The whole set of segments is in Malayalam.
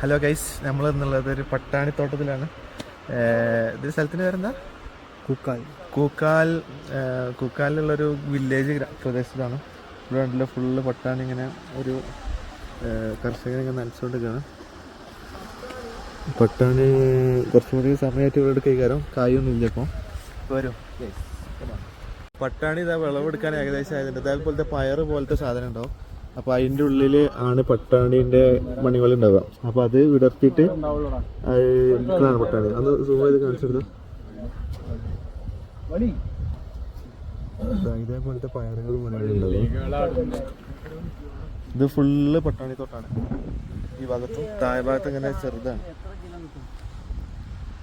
ഹലോ ഗൈസ്, നമ്മൾ എന്നുള്ളത് ഒരു പട്ടാണിത്തോട്ടത്തിലാണ്. ഇതൊരു സ്ഥലത്തിൻ്റെ പേരെന്താ? കൂക്കാലിലുള്ളൊരു വില്ലേജ് പ്രദേശത്താണ്. ഇവിടെ ഉണ്ടല്ലോ ഫുള്ള് പട്ടാണി. ഇങ്ങനെ ഒരു കർഷകനിങ്ങനെ നനച്ചുകൊണ്ടിരിക്കുകയാണ്. പട്ടാണി കുറച്ചും കൂടി സമയമായിട്ട് ഇവിടെ കൈകാരം കായൊന്നും ഇല്ല ഇപ്പോൾ വരും. പട്ടാണി ഇതാ വിളവെടുക്കാൻ ഏകദേശം ആയതുണ്ട്. അതേപോലത്തെ പയറ് പോലത്തെ സാധനം ഉണ്ടാവും. അപ്പോൾ അതിൻ്റെ ഉള്ളിൽ ആണ് പട്ടാണീൻ്റെ മണികൾ ഉണ്ടാവുക. അപ്പോൾ അത് വിടർത്തിയിട്ട് ഇതാണ് പട്ടാണി. അന്ന് സൂം ചെയ്ത് കാണിച്ചെടുത്ത ഇതേപോലത്തെ പയറുകളും മണികളും ഉണ്ടാവും. ഇത് ഫുള്ള് പട്ടാണി തോട്ടാണ്. ഈ ഭാഗത്തും താഴെ ഭാഗത്തും ഇങ്ങനെ ചെറുതാണ്.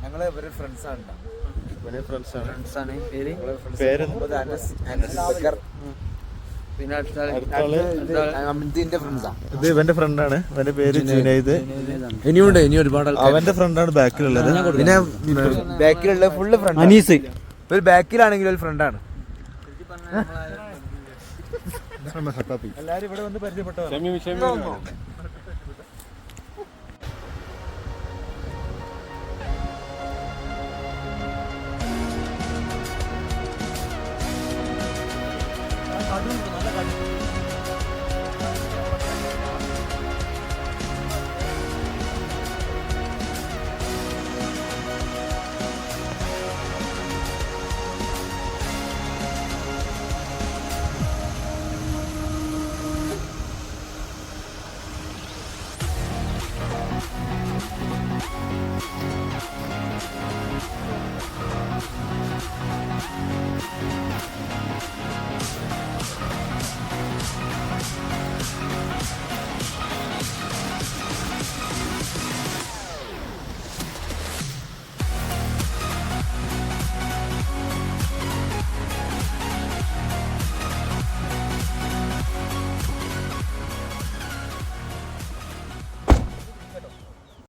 ഞങ്ങള് ഇവര് ഫ്രണ്ട്സാണ്. പേര് ഇത് ഇവന്റെ ഫ്രണ്ടാണ്. ഇവന്റെ പേര് ജുനൈദ്. ഇനിയുണ്ട്, ഇനി ഒരുപാട് അവന്റെ ഫ്രണ്ടാണ് ബാക്കിലുള്ളത്. പിന്നെ ബാക്കിലുള്ള ഫുള്ള് ഫ്രണ്ട് അനീസ്. ഒരു ബാക്കിലാണെങ്കിൽ ഒരു ഫ്രണ്ടാണ്. എല്ലാരും ഇവിടെ വന്ന് പരിചയപ്പെട്ടോ?